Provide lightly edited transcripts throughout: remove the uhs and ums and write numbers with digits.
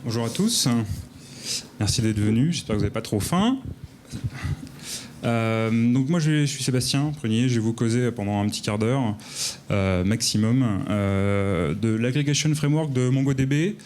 Bonjour à tous, merci d'être venus, j'espère que vous n'avez pas trop faim. Donc moi je suis Sébastien Prunier, je vais vous causer pendant un petit quart d'heure maximum de l'aggregation framework de MongoDB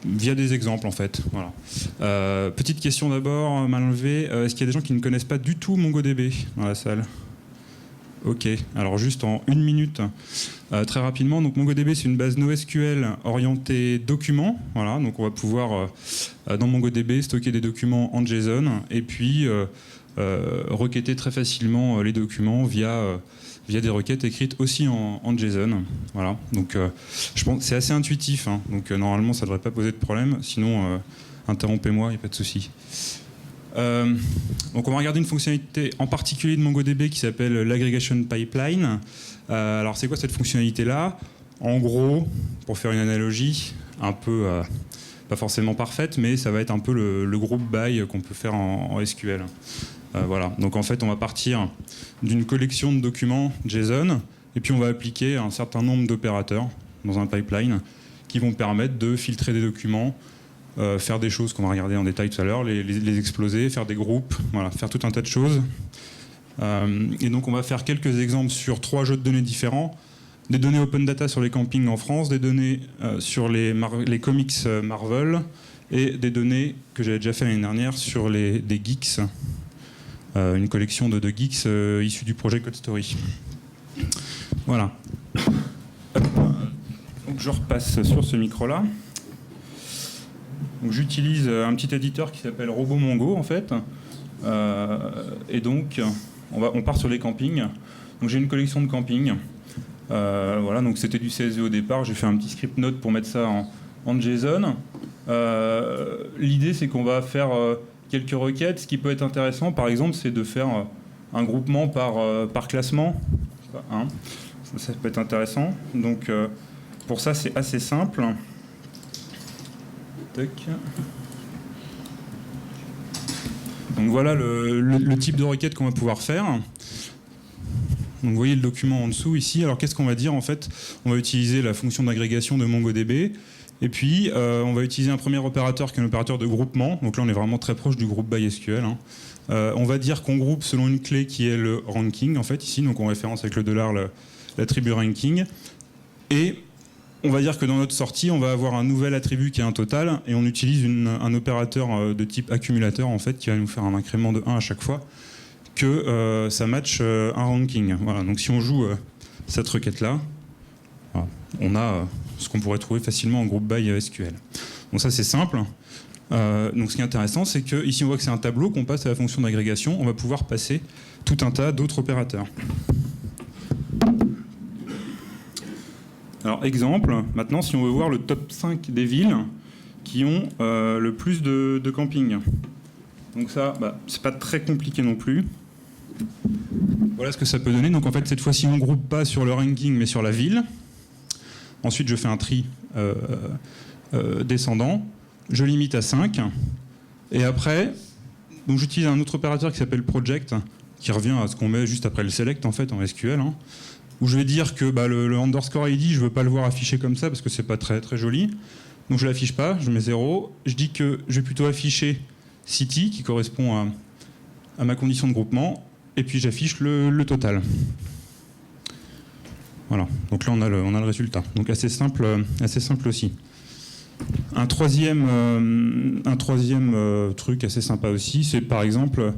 via des exemples en fait. Voilà. Petite question d'abord, mal enlevée, est-ce qu'il y a des gens qui ne connaissent pas du tout MongoDB dans la salle ? Ok, alors juste en une minute, très rapidement. Donc MongoDB, c'est une base NoSQL orientée documents. Voilà, donc on va pouvoir dans MongoDB stocker des documents en JSON et puis requêter très facilement les documents via des requêtes écrites aussi en JSON. Voilà, donc je pense que c'est assez intuitif. Hein, donc normalement, ça ne devrait pas poser de problème. Sinon, interrompez-moi, il n'y a pas de souci. Donc on va regarder une fonctionnalité en particulier de MongoDB qui s'appelle l'aggregation pipeline. Alors c'est quoi cette fonctionnalité-là ? En gros, pour faire une analogie un peu pas forcément parfaite, mais ça va être un peu le group by qu'on peut faire en SQL. Voilà. Donc en fait, on va partir d'une collection de documents JSON et puis on va appliquer un certain nombre d'opérateurs dans un pipeline qui vont permettre de filtrer des documents, faire des choses qu'on va regarder en détail tout à l'heure, les exploser, faire des groupes, voilà, faire tout un tas de choses. Et donc on va faire quelques exemples sur 3 jeux de données différents, des données open data sur les campings en France, des données sur les comics Marvel et des données que j'avais déjà fait l'année dernière sur des geeks, une collection de geeks issus du projet Code Story. Voilà. Donc je repasse sur ce micro-là. J'utilise un petit éditeur qui s'appelle RoboMongo en fait, et donc on part sur les campings. Donc j'ai une collection de campings. Voilà, donc c'était du CSV au départ. J'ai fait un petit script note pour mettre ça en JSON. L'idée c'est qu'on va faire quelques requêtes. Ce qui peut être intéressant, par exemple, c'est de faire un groupement par classement. Hein. Ça peut être intéressant. Donc pour ça c'est assez simple. Donc voilà le type de requête qu'on va pouvoir faire. Donc vous voyez le document en dessous ici. Alors qu'est-ce qu'on va dire en fait ? On va utiliser la fonction d'agrégation de MongoDB et puis on va utiliser un premier opérateur qui est un opérateur de groupement. Donc là on est vraiment très proche du groupe by SQL. Hein. On va dire qu'on groupe selon une clé qui est le ranking en fait ici. Donc on référence avec le dollar l'attribut ranking. Et on va dire que dans notre sortie, on va avoir un nouvel attribut qui est un total et on utilise un opérateur de type accumulateur en fait qui va nous faire un incrément de 1 à chaque fois que ça match un ranking. Voilà, donc si on joue cette requête-là, voilà, on a ce qu'on pourrait trouver facilement en groupe by SQL. Donc ça c'est simple. Donc ce qui est intéressant, c'est que ici on voit que c'est un tableau qu'on passe à la fonction d'agrégation. On va pouvoir passer tout un tas d'autres opérateurs. Alors, exemple, maintenant, si on veut voir le top 5 des villes qui ont le plus de camping. Donc ça, c'est pas très compliqué non plus. Voilà ce que ça peut donner. Donc en fait, cette fois-ci, on ne groupe pas sur le ranking, mais sur la ville. Ensuite, je fais un tri descendant. Je limite à 5. Et après, donc j'utilise un autre opérateur qui s'appelle project, qui revient à ce qu'on met juste après le select, en fait, en SQL, hein, où je vais dire que le underscore ID, je ne veux pas le voir affiché comme ça parce que c'est pas très, très joli. Donc je ne l'affiche pas, je mets 0. Je dis que je vais plutôt afficher city, qui correspond à ma condition de groupement, et puis j'affiche le total. Voilà, donc là on a le résultat. Donc assez simple aussi. Un troisième truc assez sympa aussi, c'est par exemple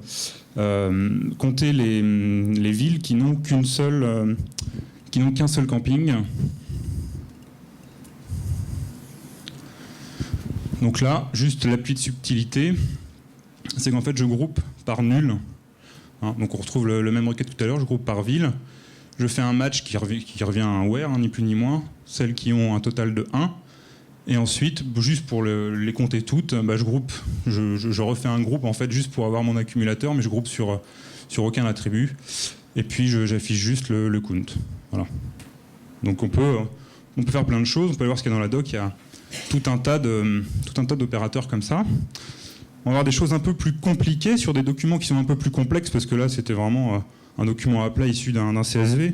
compter les villes qui n'ont qu'un seul camping. Donc là, juste la petite subtilité, c'est qu'en fait je groupe par nul. Hein, donc on retrouve le même requête tout à l'heure, je groupe par ville. Je fais un match qui revient à un where, hein, ni plus ni moins, celles qui ont un total de 1. Et ensuite, juste pour les compter toutes, je refais un groupe en fait juste pour avoir mon accumulateur, mais je groupe sur aucun attribut. Et puis j'affiche juste le count. Voilà. Donc on peut faire plein de choses. On peut aller voir ce qu'il y a dans la doc. Il y a tout un tas d'opérateurs comme ça. On va avoir des choses un peu plus compliquées sur des documents qui sont un peu plus complexes, parce que là c'était vraiment un document à plat issu d'un CSV,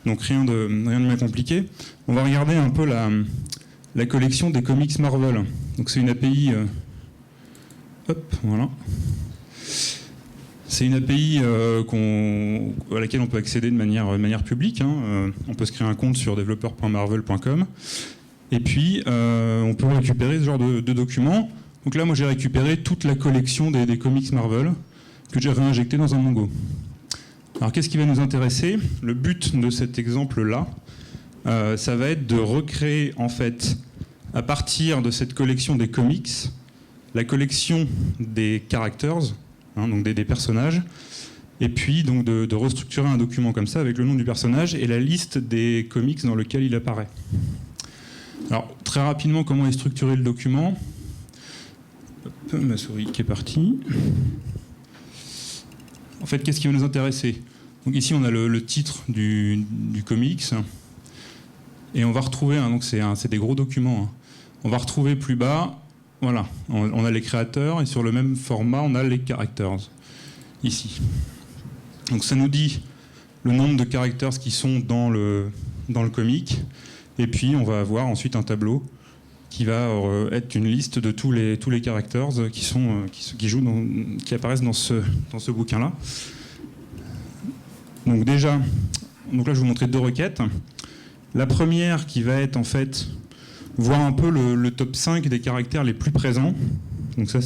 donc rien de bien compliqué. On va regarder un peu la collection des comics Marvel. Donc c'est une API... voilà. C'est une API à laquelle on peut accéder de manière publique. On peut se créer un compte sur developer.marvel.com. Et puis, on peut récupérer ce genre de documents. Donc là, moi, j'ai récupéré toute la collection des comics Marvel que j'ai réinjecté dans un Mongo. Alors, qu'est-ce qui va nous intéresser? Le but de cet exemple-là, ça va être de recréer, en fait, à partir de cette collection des comics, la collection des characters, donc des personnages, et puis donc de restructurer un document comme ça avec le nom du personnage et la liste des comics dans lequel il apparaît. Alors, très rapidement, comment est structuré le document? Hop, ma souris qui est partie. En fait, qu'est-ce qui va nous intéresser? Donc ici, on a le titre du comics, et on va retrouver, donc c'est des gros documents, on va retrouver plus bas, voilà, on a les créateurs, et sur le même format, on a les characters, ici. Donc ça nous dit le nombre de characters qui sont dans le comic, et puis on va avoir ensuite un tableau qui va être une liste de tous les characters qui apparaissent dans ce bouquin-là. Donc déjà, là je vais vous montrer deux requêtes. La première qui va être en fait voir un peu le top 5 des caractères les plus présents. Donc ça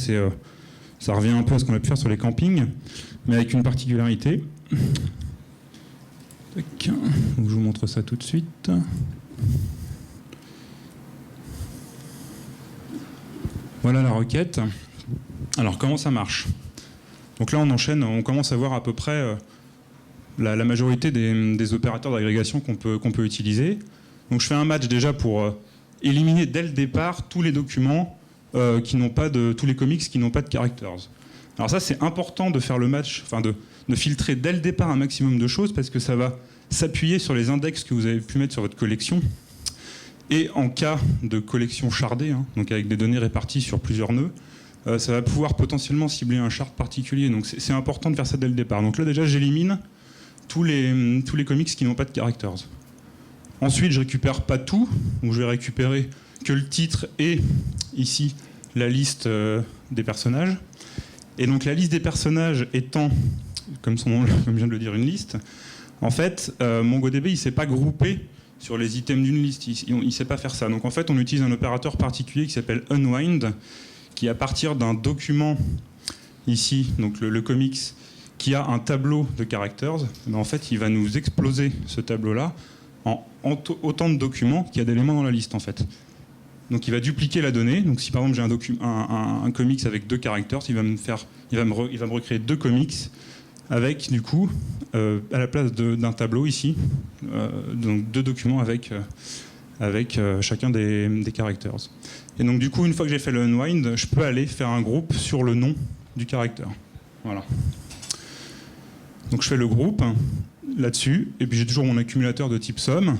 revient un peu à ce qu'on a pu faire sur les campings, mais avec une particularité. Donc je vous montre ça tout de suite. Voilà la requête. Alors comment ça marche? Donc là on enchaîne, on commence à voir à peu près la majorité des opérateurs d'agrégation qu'on peut utiliser. Donc je fais un match déjà pour éliminer dès le départ tous les documents tous les comics qui n'ont pas de characters. Alors ça c'est important de faire le match, enfin de filtrer dès le départ un maximum de choses parce que ça va s'appuyer sur les index que vous avez pu mettre sur votre collection. Et en cas de collection shardée, donc avec des données réparties sur plusieurs nœuds, ça va pouvoir potentiellement cibler un shard particulier. Donc c'est important de faire ça dès le départ. Donc là déjà j'élimine tous les comics qui n'ont pas de characters. Ensuite je récupère pas tout, donc je vais récupérer que le titre et ici la liste des personnages. Et donc la liste des personnages étant, comme son nom, comme je viens de le dire, une liste, en fait MongoDB il ne sait pas grouper sur les items d'une liste, il ne sait pas faire ça. Donc en fait on utilise un opérateur particulier qui s'appelle unwind, qui à partir d'un document ici, donc le comics, qui a un tableau de characters, en fait il va nous exploser ce tableau-là en autant de documents qu'il y a d'éléments dans la liste en fait. Donc il va dupliquer la donnée. Donc si par exemple j'ai un comics avec 2 characters, il va me recréer 2 comics avec du coup à la place d'un tableau ici, donc 2 documents avec chacun des characters. Et donc du coup une fois que j'ai fait le unwind, je peux aller faire un groupe sur le nom du caractère. Voilà. Donc je fais le groupe là-dessus, et puis j'ai toujours mon accumulateur de type somme.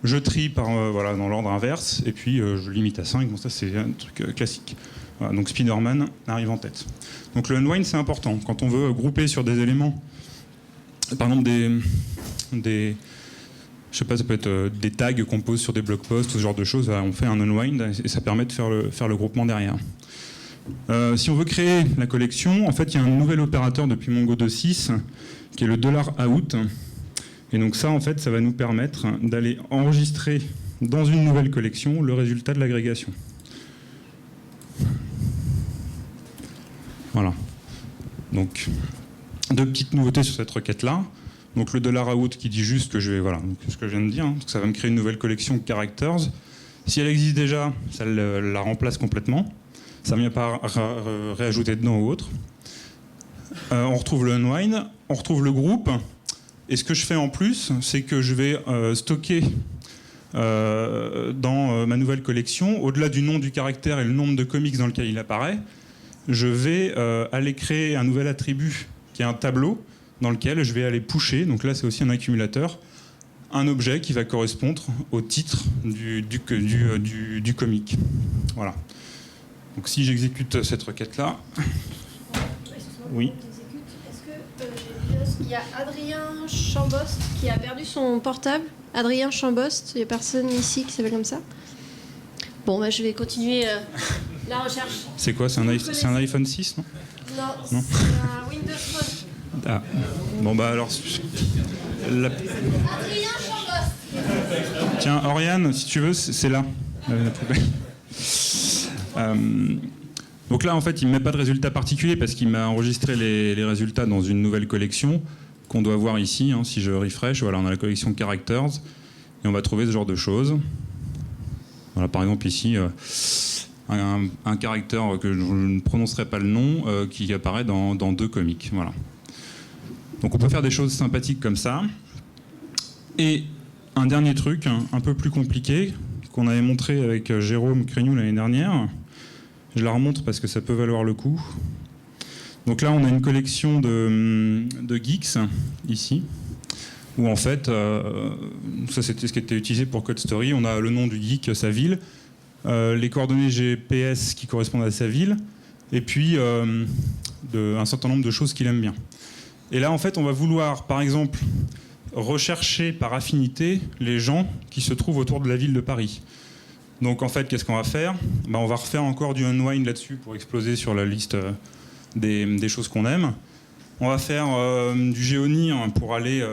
Je trie dans l'ordre inverse, et puis je limite à 5. Bon, ça c'est un truc classique. Voilà, donc Spider-Man arrive en tête. Donc le unwind c'est important. Quand on veut grouper sur des éléments, par exemple je sais pas, ça peut être des tags qu'on pose sur des blog posts, ce genre de choses, on fait un unwind et ça permet de faire le groupement derrière. Si on veut créer la collection, en fait il y a un nouvel opérateur depuis Mongo 2.6 qui est le $out. Et donc ça, en fait, ça va nous permettre d'aller enregistrer dans une nouvelle collection le résultat de l'agrégation. Voilà. Donc, 2 petites nouveautés sur cette requête-là. Donc le $out qui dit juste que ce que je viens de dire, donc ça va me créer une nouvelle collection de characters. Si elle existe déjà, ça la remplace complètement. Ça ne vient pas réajouter dedans ou autre. On retrouve le unwind, on retrouve le groupe. Et ce que je fais en plus, c'est que je vais stocker dans ma nouvelle collection, au-delà du nom du caractère et le nombre de comics dans lequel il apparaît, je vais aller créer un nouvel attribut qui est un tableau dans lequel je vais aller pusher, donc là c'est aussi un accumulateur, un objet qui va correspondre au titre du comic. Voilà. Donc si j'exécute cette requête-là... Oui. Il y a Adrien Chambost qui a perdu son portable. Adrien Chambost, il n'y a personne ici qui s'appelle comme ça? Bon, bah, je vais continuer la recherche. C'est quoi? C'est un iPhone 6, non? Non, c'est un Windows Phone. Ah. Bon, bah alors... Adrien Chambost. Tiens, Oriane, si tu veux, c'est là. La poubelle. Donc là, en fait, il ne met pas de résultats particuliers parce qu'il m'a enregistré les résultats dans une nouvelle collection qu'on doit voir ici. Hein, si je refresh, voilà, on a la collection Characters et on va trouver ce genre de choses. Voilà, par exemple ici, un caractère que je ne prononcerai pas le nom qui apparaît dans 2 comics. Voilà. Donc on peut faire des choses sympathiques comme ça. Et un dernier truc, un peu plus compliqué, qu'on avait montré avec Jérôme Crignou l'année dernière. Je la remontre parce que ça peut valoir le coup. Donc là, on a une collection de geeks, ici, où en fait, ça c'était ce qui était utilisé pour Code Story, on a le nom du geek, sa ville, les coordonnées GPS qui correspondent à sa ville, et puis un certain nombre de choses qu'il aime bien. Et là, en fait, on va vouloir, par exemple, rechercher par affinité les gens qui se trouvent autour de la ville de Paris. Donc en fait, qu'est-ce qu'on va faire? On va refaire encore du unwind là-dessus pour exploser sur la liste des choses qu'on aime. On va faire du géonir pour aller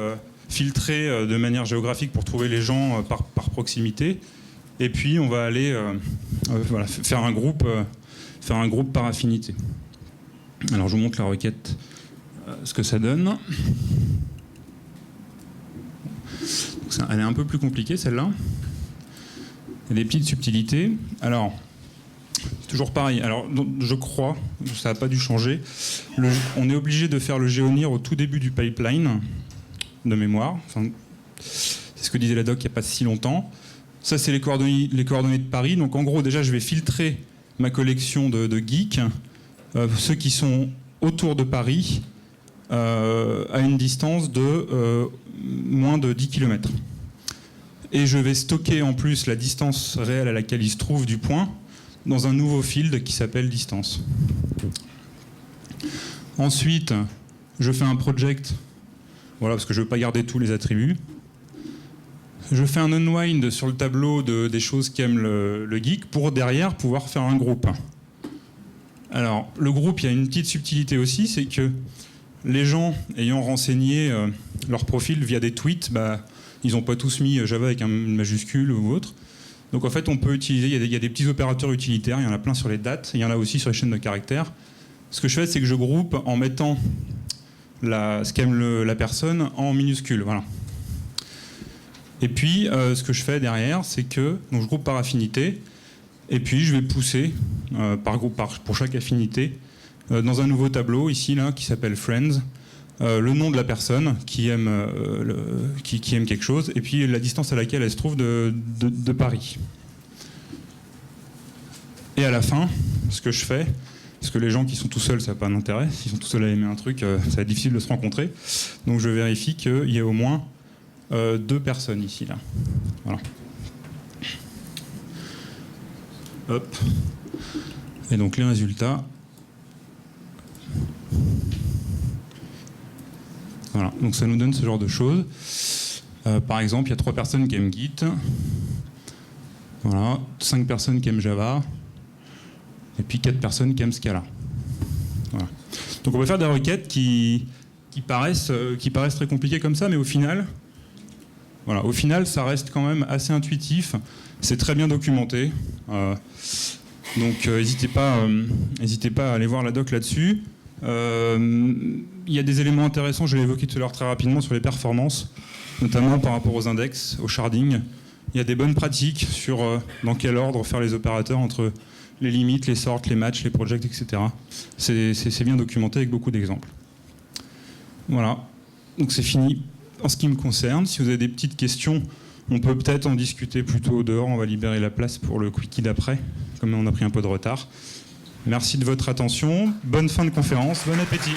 filtrer de manière géographique pour trouver les gens par proximité. Et puis on va aller voilà, faire un groupe par affinité. Alors je vous montre la requête, ce que ça donne. Elle est un peu plus compliquée celle-là. Il y a des petites subtilités. Alors, toujours pareil. Alors, je crois, ça n'a pas dû changer. On est obligé de faire le géonir au tout début du pipeline, de mémoire. Enfin, c'est ce que disait la doc il n'y a pas si longtemps. Ça, c'est les coordonnées de Paris. Donc, en gros, déjà, je vais filtrer ma collection de geeks, ceux qui sont autour de Paris, à une distance de moins de 10 km. Et je vais stocker en plus la distance réelle à laquelle il se trouve du point dans un nouveau field qui s'appelle distance. Ensuite, je fais un project, voilà, parce que je ne veux pas garder tous les attributs. Je fais un unwind sur le tableau des choses qu'aime le geek pour derrière pouvoir faire un groupe. Alors, le groupe, il y a une petite subtilité aussi, c'est que les gens ayant renseigné leur profil via des tweets, ils n'ont pas tous mis Java avec une majuscule ou autre. Donc en fait, on peut utiliser, il y a des petits opérateurs utilitaires, il y en a plein sur les dates, il y en a aussi sur les chaînes de caractères. Ce que je fais, c'est que je groupe en mettant ce qu'aime la personne en minuscule. Voilà. Et puis, ce que je fais derrière, c'est que donc je groupe par affinité, et puis je vais pousser pour chaque affinité dans un nouveau tableau, ici, là, qui s'appelle Friends, le nom de la personne qui aime quelque chose, et puis la distance à laquelle elle se trouve de Paris. Et à la fin, ce que je fais, parce que les gens qui sont tout seuls, ça n'a pas d'intérêt, s'ils sont tout seuls à aimer un truc, ça va être difficile de se rencontrer, donc je vérifie qu'il y ait au moins 2 personnes ici, là. Voilà. Hop. Et donc les résultats... Voilà, donc ça nous donne ce genre de choses. Par exemple, il y a 3 personnes qui aiment Git, voilà, 5 personnes qui aiment Java, et puis 4 personnes qui aiment Scala. Voilà. Donc on peut faire des requêtes qui paraissent très compliquées comme ça, mais au final, ça reste quand même assez intuitif. C'est très bien documenté. Donc n'hésitez pas à aller voir la doc là-dessus. Il y a des éléments intéressants, je l'ai évoqué tout à l'heure très rapidement, sur les performances, notamment par rapport aux index, au sharding. Il y a des bonnes pratiques sur dans quel ordre faire les opérateurs entre les limites, les sorts, les matchs, les projects, etc. C'est bien documenté avec beaucoup d'exemples. Voilà, donc c'est fini en ce qui me concerne. Si vous avez des petites questions, on peut peut-être en discuter plutôt dehors, on va libérer la place pour le quickie d'après, comme on a pris un peu de retard. Merci de votre attention, bonne fin de conférence, bon appétit.